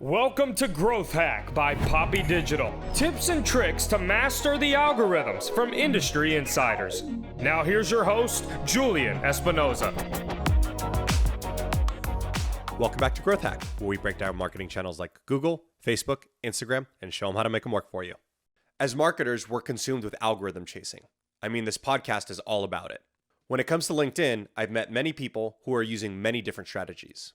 Welcome to Growth Hack by Poppy Digital. Tips and tricks to master the algorithms from industry insiders. Now here's your host, Julian Espinoza. Welcome back to Growth Hack, where we break down marketing channels like Google, Facebook, Instagram, and show them how to make them work for you. As marketers, we're consumed with algorithm chasing. I mean, this podcast is all about it. When it comes to LinkedIn, I've met many people who are using many different strategies.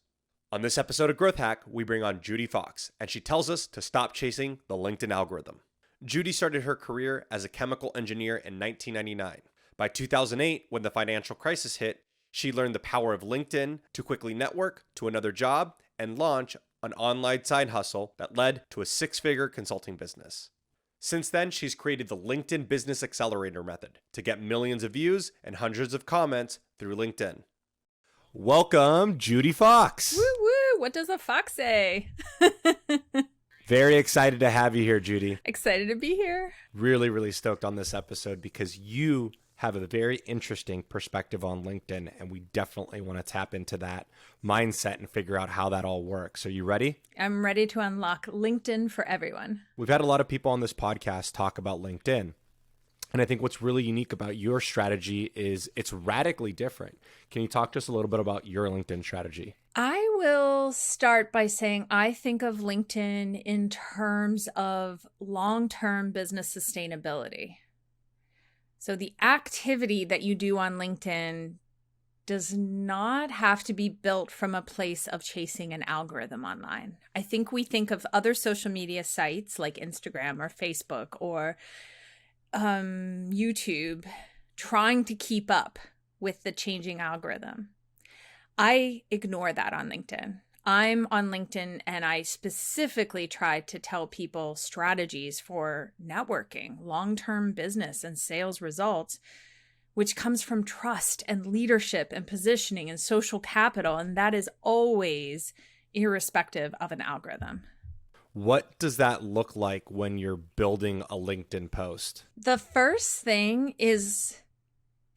On this episode of Growth Hack, we bring on Judy Fox, and she tells us to stop chasing the LinkedIn algorithm. Judy started her career as a chemical engineer in 1999. By 2008, when the financial crisis hit, she learned the power of LinkedIn to quickly network to another job and launch an online side hustle that led to a six-figure consulting business. Since then, she's created the LinkedIn Business Accelerator method to get millions of views and hundreds of comments through LinkedIn. Welcome, Judy Fox. Woo woo! What does a fox say? Very excited to have you here, Judy. Excited to be here. Really stoked on this episode because you have a very interesting perspective on LinkedIn, and we definitely want to tap into that mindset and figure out how that all works. Are you ready? I'm ready to unlock LinkedIn for everyone. We've had a lot of people on this podcast talk about LinkedIn. And I think what's really unique about your strategy is it's radically different. Can you talk to us a little bit about your LinkedIn strategy? I will start by saying I think of LinkedIn in terms of long-term business sustainability. So the activity that you do on LinkedIn does not have to be built from a place of chasing an algorithm online. I think we think of other social media sites like Instagram or Facebook or YouTube trying to keep up with the changing algorithm. I ignore that on LinkedIn. I'm on LinkedIn and I specifically try to tell people strategies for networking, long-term business and sales results, which comes from trust and leadership and positioning and social capital. And that is always irrespective of an algorithm. What does that look like when you're building a LinkedIn post? The first thing is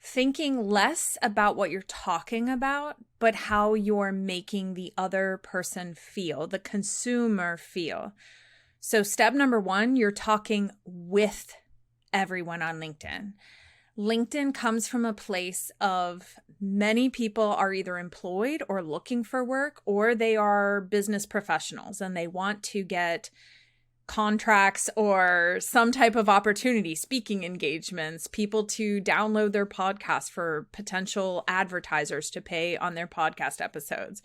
thinking less about what you're talking about, but how you're making the other person feel, the consumer feel. So step number one, you're talking with everyone on LinkedIn. LinkedIn comes from a place of many people are either employed or looking for work, or they are business professionals and they want to get contracts or some type of opportunity, speaking engagements, people to download their podcast for potential advertisers to pay on their podcast episodes.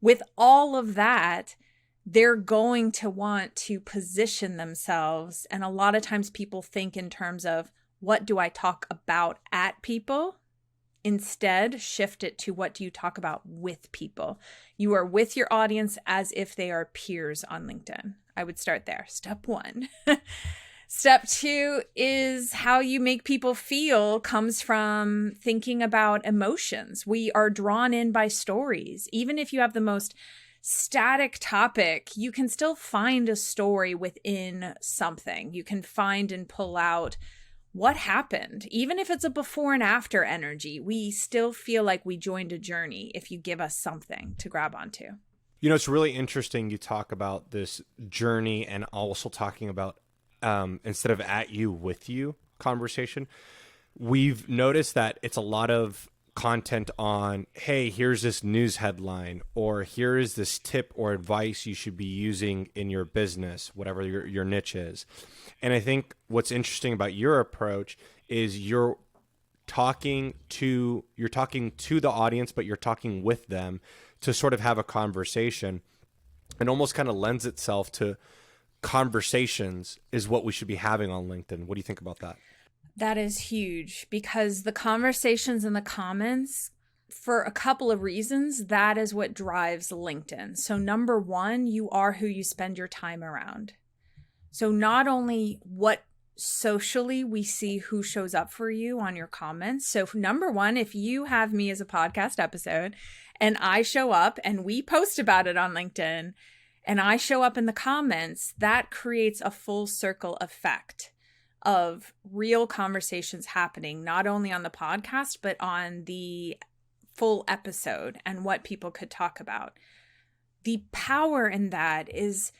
With all of that, they're going to want to position themselves. And a lot of times people think in terms of, what do I talk about at people? Instead, shift it to what do you talk about with people? You are with your audience as if they are peers on LinkedIn. I would start there. Step one. Step two is how you make people feel comes from thinking about emotions. We are drawn in by stories. Even if you have the most static topic, you can still find a story within something. You can find and pull out what happened. Even if it's a before and after energy, we still feel like we joined a journey if you give us something to grab onto. You know, it's really interesting you talk about this journey and also talking about instead of at you, with you conversation. We've noticed that it's a lot of content on, hey, here's this news headline, or here is this tip or advice you should be using in your business, whatever your niche is. And I think what's interesting about your approach is you're talking to the audience, but you're talking with them to sort of have a conversation, and almost kind of lends itself to conversations is what we should be having on LinkedIn. What do you think about that? That is huge because the conversations in the comments, for a couple of reasons, that is what drives LinkedIn. So number one, you are who you spend your time around. So not only what socially we see who shows up for you on your comments. So number one, if you have me as a podcast episode and I show up and we post about it on LinkedIn and I show up in the comments, that creates a full circle effect of real conversations happening, not only on the podcast, but on the full episode and what people could talk about. the power in that is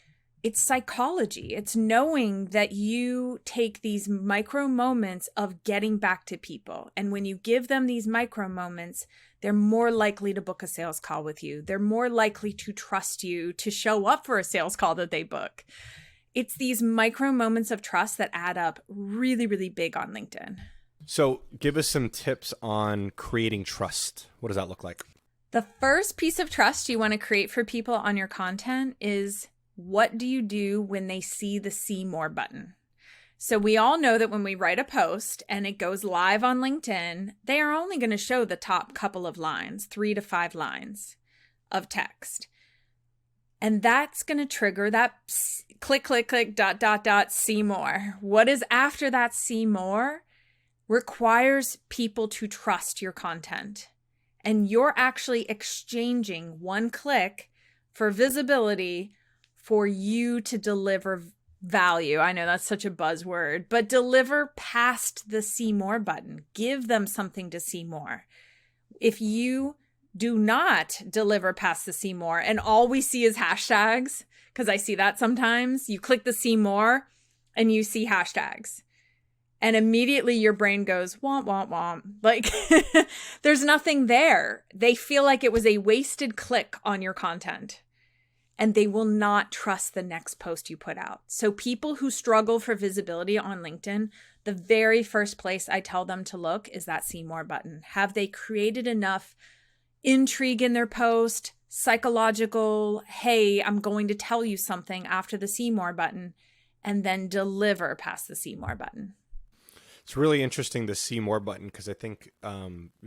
it's psychology. It's knowing that you take these micro moments of getting back to people. And when you give them these micro moments, they're more likely to book a sales call with you. They're more likely to trust you to show up for a sales call that they book. It's these micro moments of trust that add up really, really big on LinkedIn. So give us some tips on creating trust. What does that look like? The first piece of trust you want to create for people on your content is, what do you do when they see the see more button? So we all know that when we write a post and it goes live on LinkedIn, they are only going to show the top couple of lines, 3 to 5 lines of text. And that's going to trigger that click, click, click, ... see more. What is after that see more requires people to trust your content. And you're actually exchanging one click for visibility for you to deliver value. I know that's such a buzzword, but deliver past the see more button. Give them something to see more. If you do not deliver past the see more and all we see is hashtags, because I see that sometimes, you click the see more and you see hashtags. And immediately your brain goes, womp, womp, womp. Like, there's nothing there. They feel like it was a wasted click on your content. And they will not trust the next post you put out. So people who struggle for visibility on LinkedIn, the very first place I tell them to look is that see more button. Have they created enough intrigue in their post, psychological, hey, I'm going to tell you something after the see more button, and then deliver past the see more button? It's really interesting, the see more button, because I think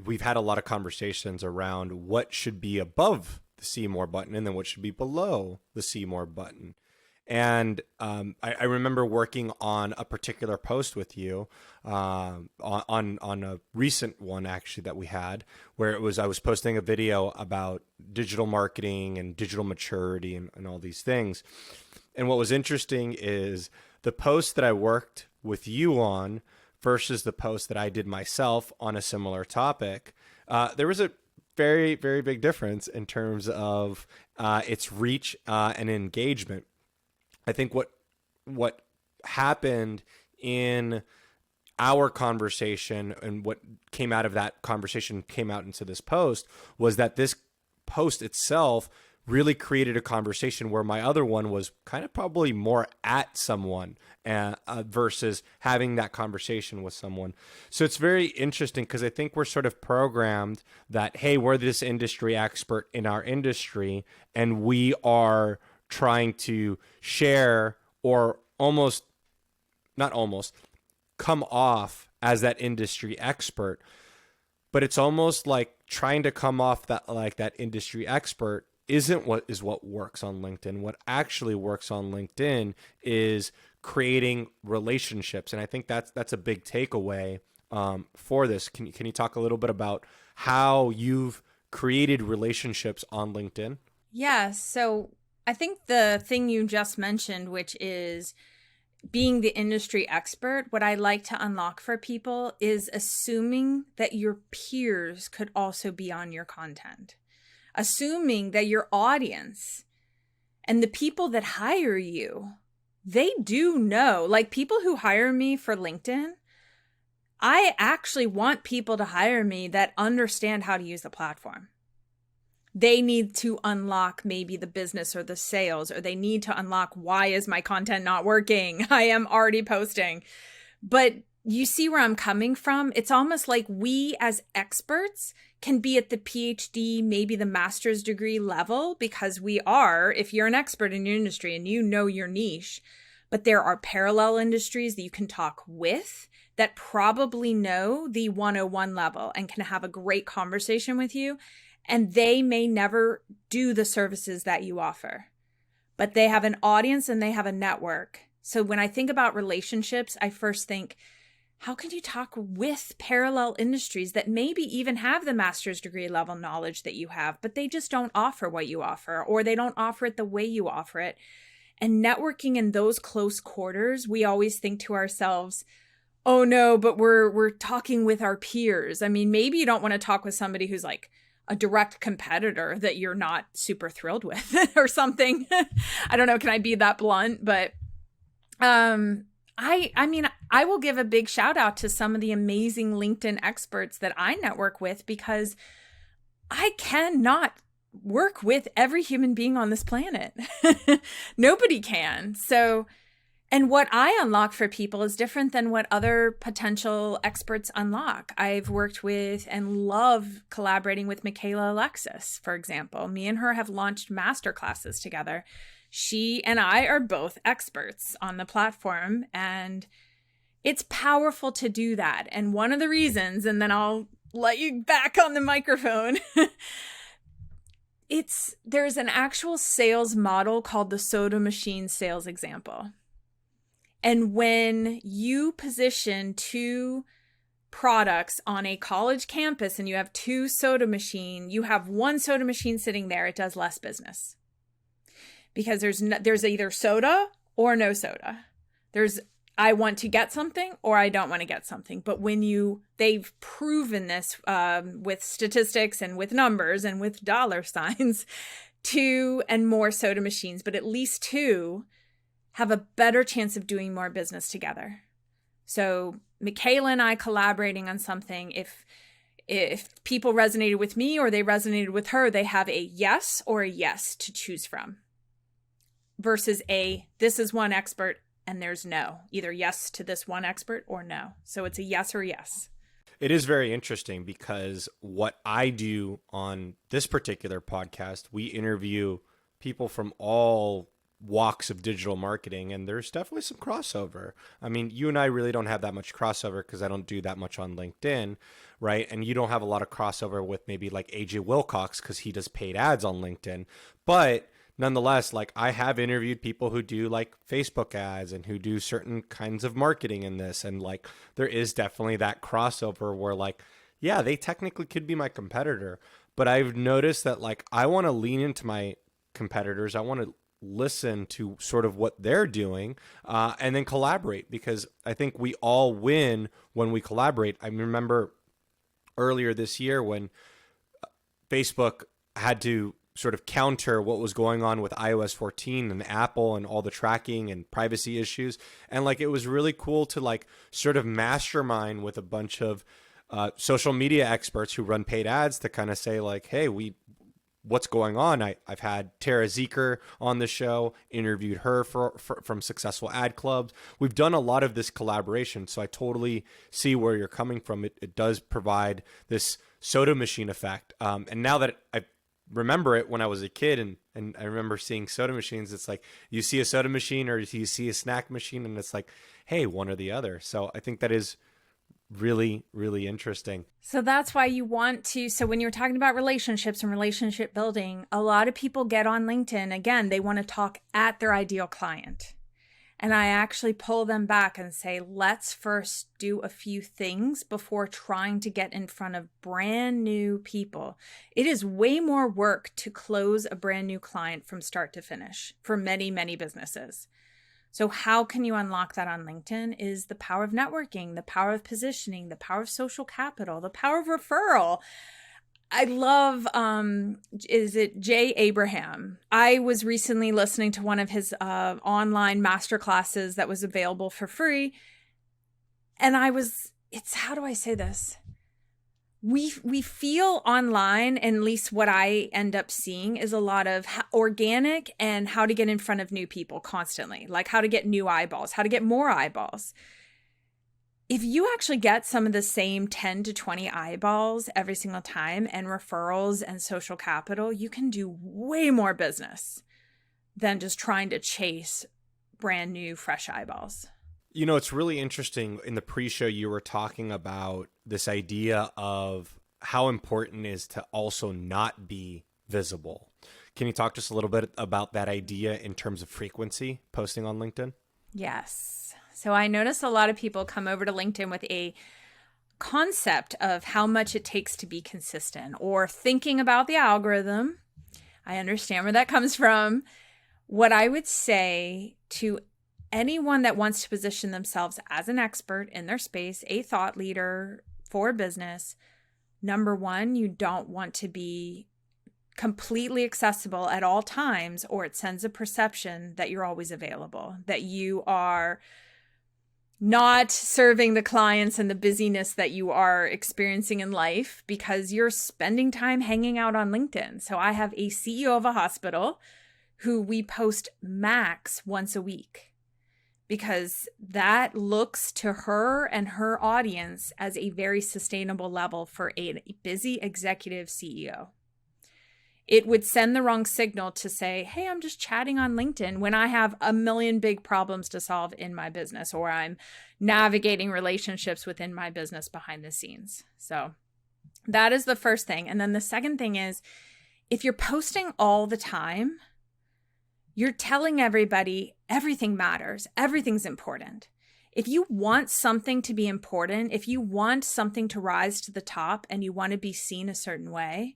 we've had a lot of conversations around what should be above the see more button and then what should be below the see more button. And I remember working on a particular post with you on a recent one actually that we had, where I was posting a video about digital marketing and digital maturity and all these things. And what was interesting is the post that I worked with you on versus the post that I did myself on a similar topic. There was a very, very big difference in terms of its reach and engagement. I think what happened in our conversation and what came out of that conversation came out into this post was that this post itself really created a conversation where my other one was kind of probably more at someone versus having that conversation with someone. So it's very interesting because I think we're sort of programmed that, hey, we're this industry expert in our industry and we are trying to share or come off as that industry expert. But it's almost like trying to come off that industry expert isn't what works on LinkedIn. What actually works on LinkedIn is creating relationships. And I think that's a big takeaway for this. Can you talk a little bit about how you've created relationships on LinkedIn? Yeah, so I think the thing you just mentioned, which is being the industry expert, what I like to unlock for people is assuming that your peers could also be on your content. Assuming that your audience and the people that hire you, they do know. Like, people who hire me for LinkedIn, I actually want people to hire me that understand how to use the platform. They need to unlock maybe the business or the sales, or they need to unlock, why is my content not working? I am already posting. But you see where I'm coming from? It's almost like we as experts can be at the PhD, maybe the master's degree level, because we are, if you're an expert in your industry and you know your niche, but there are parallel industries that you can talk with that probably know the 101 level and can have a great conversation with you. And they may never do the services that you offer, but they have an audience and they have a network. So when I think about relationships, I first think, how can you talk with parallel industries that maybe even have the master's degree level knowledge that you have, but they just don't offer what you offer, or they don't offer it the way you offer it? And networking in those close quarters, we always think to ourselves, oh no, but we're talking with our peers. I mean, maybe you don't want to talk with somebody who's like a direct competitor that you're not super thrilled with or something. I don't know. Can I be that blunt? But I mean, I will give a big shout out to some of the amazing LinkedIn experts that I network with, because I cannot work with every human being on this planet. Nobody can. So, and what I unlock for people is different than what other potential experts unlock. I've worked with and love collaborating with Michaela Alexis, for example. Me and her have launched masterclasses together. She and I are both experts on the platform, and it's powerful to do that. And one of the reasons, and then I'll let you back on the microphone, there's an actual sales model called the soda machine sales example. And when you position two products on a college campus and you have two soda machine, you have one soda machine sitting there, it does less business. Because there's either soda or no soda. There's I want to get something or I don't want to get something. But they've proven this with statistics and with numbers and with dollar signs, 2 and more soda machines, but at least 2 have a better chance of doing more business together. So Michaela and I collaborating on something, if people resonated with me or they resonated with her, they have a yes or a yes to choose from. Versus this is one expert and there's no. Either yes to this one expert or no. So it's a yes or yes. It is very interesting because what I do on this particular podcast, we interview people from all walks of digital marketing, and there's definitely some crossover. I mean, you and I really don't have that much crossover because I don't do that much on LinkedIn, right? And you don't have a lot of crossover with maybe like AJ Wilcox because he does paid ads on LinkedIn. But nonetheless, like I have interviewed people who do like Facebook ads and who do certain kinds of marketing in this. And like, there is definitely that crossover where like, yeah, they technically could be my competitor, but I've noticed that like, I want to lean into my competitors. I want to listen to sort of what they're doing and then collaborate, because I think we all win when we collaborate. I remember earlier this year when Facebook had to sort of counter what was going on with iOS 14 and Apple and all the tracking and privacy issues. And like, it was really cool to like sort of mastermind with a bunch of social media experts who run paid ads to kind of say like, hey, what's going on? I've had Tara Zeker on the show, interviewed her from Successful Ad Clubs. We've done a lot of this collaboration. So I totally see where you're coming from. It does provide this soda machine effect. And now that I remember it when I was a kid and I remember seeing soda machines, it's like you see a soda machine or you see a snack machine and it's like, hey, one or the other. So I think that is really, really interesting. So that's why so when you're talking about relationships and relationship building, a lot of people get on LinkedIn. Again, they want to talk at their ideal client. And I actually pull them back and say, let's first do a few things before trying to get in front of brand new people. It is way more work to close a brand new client from start to finish for many, many businesses. So how can you unlock that on LinkedIn is the power of networking, the power of positioning, the power of social capital, the power of referral. I love, is it Jay Abraham? I was recently listening to one of his online masterclasses that was available for free. And how do I say this? We feel online, and at least what I end up seeing is a lot of organic and how to get in front of new people constantly, like how to get new eyeballs, how to get more eyeballs. If you actually get some of the same 10 to 20 eyeballs every single time and referrals and social capital, you can do way more business than just trying to chase brand new, fresh eyeballs. You know, it's really interesting. In the pre-show, you were talking about this idea of how important it is to also not be visible. Can you talk to us a little bit about that idea in terms of frequency posting on LinkedIn? Yes. So I notice a lot of people come over to LinkedIn with a concept of how much it takes to be consistent or thinking about the algorithm. I understand where that comes from. What I would say to anyone that wants to position themselves as an expert in their space, a thought leader for business, Number one, you don't want to be completely accessible at all times, or it sends a perception that you're always available, that you are not serving the clients and the busyness that you are experiencing in life because you're spending time hanging out on LinkedIn. So I have a CEO of a hospital who we post max once a week because that looks to her and her audience as a very sustainable level for a busy executive CEO. It would send the wrong signal to say, hey, I'm just chatting on LinkedIn when I have a million big problems to solve in my business, or I'm navigating relationships within my business behind the scenes. So that is the first thing. And then the second thing is, if you're posting all the time, you're telling everybody everything matters. Everything's important. If you want something to be important, if you want something to rise to the top and you want to be seen a certain way,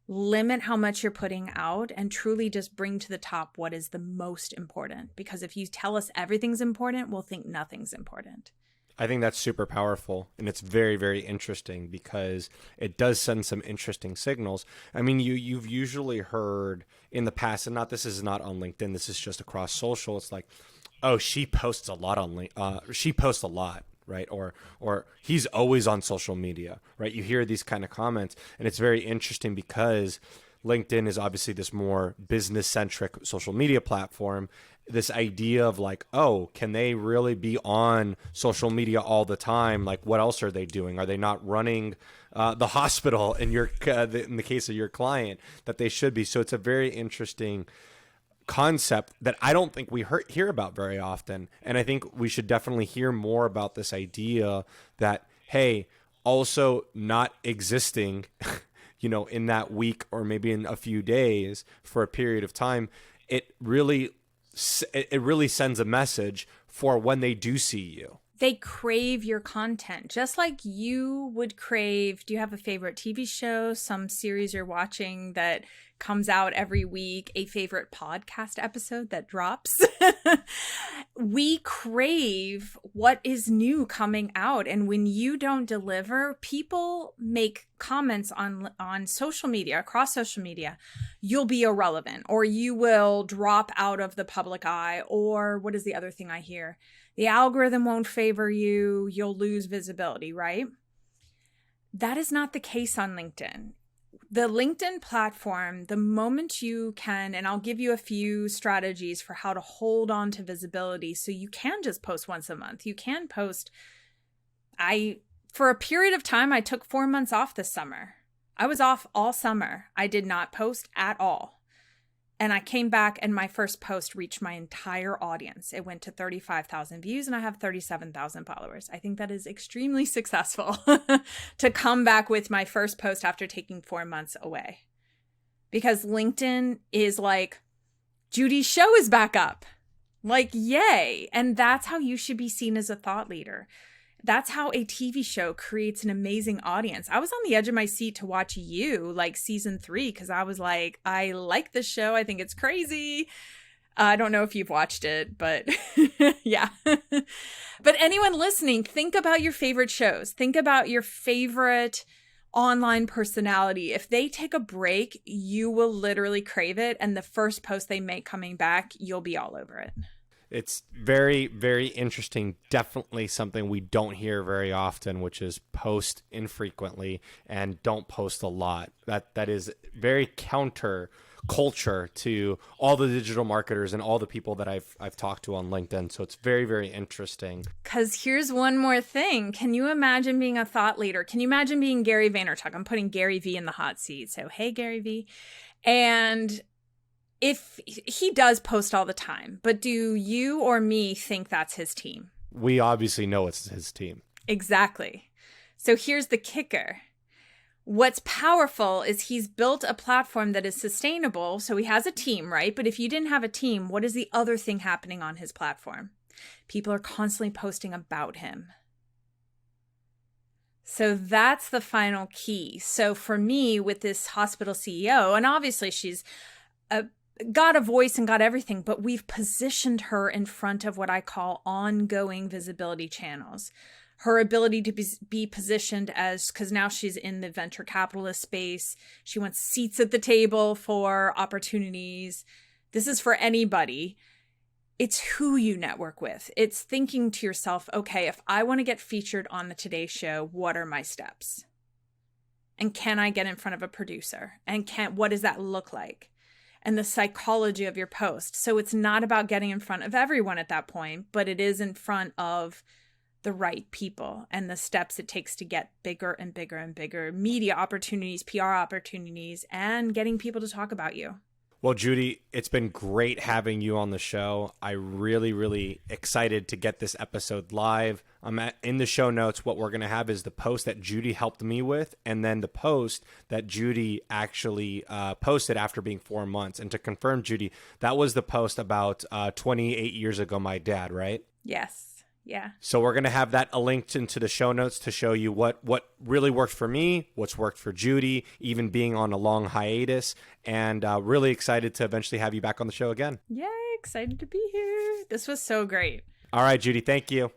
limit how much you're putting out and truly just bring to the top what is the most important. Because if you tell us everything's important, we'll think nothing's important. I think that's super powerful, and it's very, very interesting because it does send some interesting signals. I mean, you've usually heard in the past, and this is not on LinkedIn, this is just across social. It's like, oh, she posts a lot on she posts a lot, right? Or he's always on social media, right? You hear these kind of comments, and it's very interesting because LinkedIn is obviously this more business-centric social media platform. This idea of like, oh, can they really be on social media all the time? Like, what else are they doing? Are they not running the hospital in the case of your client that they should be? So it's a very interesting concept that I don't think we hear about very often. And I think we should definitely hear more about this idea that, hey, also not existing, in that week or maybe in a few days for a period of time, it really sends a message for when they do see you. They crave your content, just like you would crave. Do you have a favorite TV show, some series you're watching that comes out every week, a favorite podcast episode that drops? We crave what is new coming out. And when you don't deliver, people make comments on social media, across social media. You'll be irrelevant, or you will drop out of the public eye. Or what is the other thing I hear? The algorithm won't favor you. You'll lose visibility, right? That is not the case on LinkedIn. The LinkedIn platform, the moment you can, and I'll give you a few strategies for how to hold on to visibility so you can just post once a month. You can post. For a period of time, I took 4 months off this summer. I was off all summer. I did not post at all. And I came back and my first post reached my entire audience. It went to 35,000 views and I have 37,000 followers. I think that is extremely successful to come back with my first post after taking 4 months away. Because LinkedIn is like, Judy's show is back up. Like, yay. And that's how you should be seen as a thought leader. That's how a TV show creates an amazing audience. I was on the edge of my seat to watch You, like season 3, because I was like, I like this show. I think it's crazy. I don't know if you've watched it, but yeah. But anyone listening, think about your favorite shows. Think about your favorite online personality. If they take a break, you will literally crave it. And the first post they make coming back, you'll be all over it. It's very, very interesting. Definitely something we don't hear very often, which is post infrequently and don't post a lot. That is very counter culture to all the digital marketers and all the people that I've talked to on LinkedIn. So it's very, very interesting. Because here's one more thing. Can you imagine being a thought leader? Can you imagine being Gary Vaynerchuk? I'm putting Gary V in the hot seat. So, hey, Gary V. And if he does post all the time, but do you or me think that's his team? We obviously know it's his team. Exactly. So here's the kicker. What's powerful is he's built a platform that is sustainable. So he has a team, right? But if you didn't have a team, what is the other thing happening on his platform? People are constantly posting about him. So that's the final key. So for me, with this hospital CEO, and obviously she's got a voice and got everything, but we've positioned her in front of what I call ongoing visibility channels. her ability to be positioned as, because now she's in the venture capitalist space. She wants seats at the table for opportunities. This is for anybody. It's who you network with. It's thinking to yourself, okay, if I want to get featured on the Today Show, what are my steps? And can I get in front of a producer? And what does that look like? And the psychology of your post. So it's not about getting in front of everyone at that point, but it is in front of the right people and the steps it takes to get bigger and bigger and bigger media opportunities, PR opportunities, and getting people to talk about you. Well, Judy, it's been great having you on the show. I'm really excited to get this episode live. In the show notes, what we're going to have is the post that Judy helped me with, and then the post that Judy actually posted after being 4 months. And to confirm, Judy, that was the post about 28 years ago, my dad, right? Yes. Yeah. So we're going to have that linked into the show notes to show you what really worked for me, what's worked for Judy, even being on a long hiatus, and really excited to eventually have you back on the show again. Yay, excited to be here. This was so great. All right, Judy, thank you.